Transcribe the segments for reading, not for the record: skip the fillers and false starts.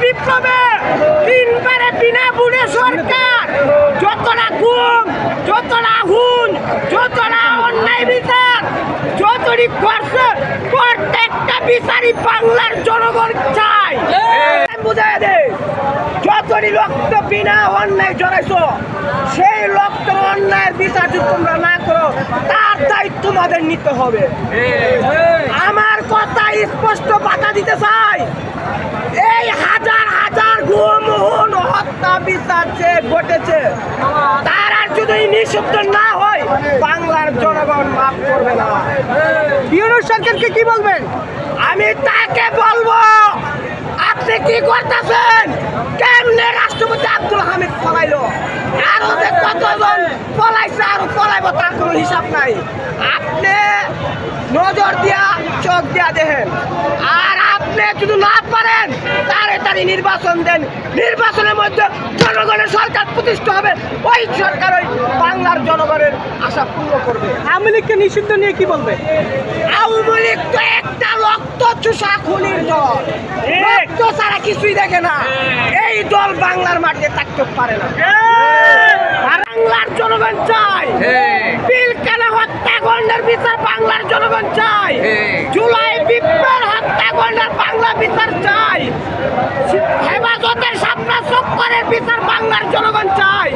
বিপ্লবে তিনবারে বিনা বুড়ে সরকার যতটা গুম, যতটা খুন, যতটা অন্যায় বিচার যতটি করছে প্রত্যেকটা বিচারই বাংলার জনগণ চাই। বুঝাই দে, যতটি রক্ত বিনা অন্যায় জড়াইছো সেই রক্ত অন্যায়ের বিচার যদি তোমরা না করো তার দায়িত্ব তোমাদের নিতে হবে। আমার কথা স্পষ্ট বাধা দিতে চাই, এই হাজার হাজার গুম, খুন, হত্যা বিচার যে ঘটেছে তার আর যদি নিষিদ্ধ না হয় বাংলার জনগণ মাফ করবে না। ইউনূস সরকারকে কি বলবেন? আমি তাকে বলবো, আপনি কি করতেছেন? কেমনে রাষ্ট্রপতি আব্দুল হামিদ পলাইলো, আরো যে কতজন পলাইছে আরো পলাইব তার কোনো হিসাব নাই। আপনি নজর দিয়া চোখ দিয়া দেখেন, আর আপনি যদি না পারেন তাড়াতাড়ি নির্বাচন দেন। নির্বাচনের মধ্যে জনগণের সরকার প্রতিষ্ঠা হবে, ওই সরকার ওই বাংলার জনগণের আশা পূর্ণ করবে। আওয়ামী লীগকে নিষিদ্ধ নিয়ে কি বলবে? আওয়ামী লীগ তো একটা রক্ত চুষা খুনির দল, রক্ত ছাড়া কিছুই দেখে না। এই দল বাংলার মাটিতে থাকতে পারে না। বাংলার জনগণ চাই পিলখানা হত্যাকাণ্ডের বিচার, বাংলার জনগণ চাই জুলাই বিপ্লবের হত্যাকাণ্ডের বাংলা বিচার চাই, হেফাজতের সামনা চক্করের বিচার বাংলার জনগণ চাই।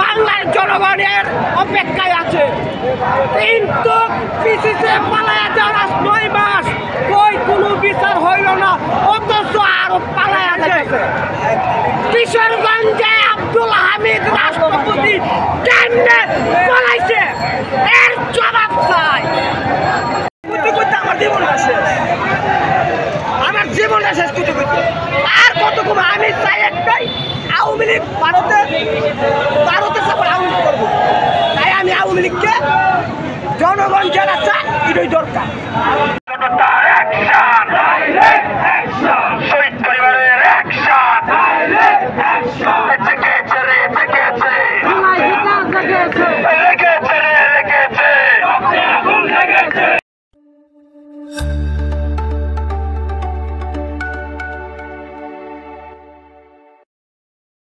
বাংলার জনগণের অপেক্ষায় আছে, কিন্তু পিছিয়ে পালায়া যাওয়ার 9 মাস কই কোনো বিচার হইল না, অথচ আরো পালায়া যাচ্ছে। কিশোরগঞ্জে আব্দুল হামিদ রাষ্ট্রপতি কেমনে পলাইছে এর জবাব চাই। করতে করতে আমার জীবনটা শেষ, আমার জীবনটা শেষ করতে করতে আর কত কম। আমি চাই একটাই, আওয়ামী লীগ ভারতে সাপোর্ট আওয়ামী লীগ করবো। তাই আমি আওয়ামী লীগকে জনগণ যারা চায় এটাই দরকার।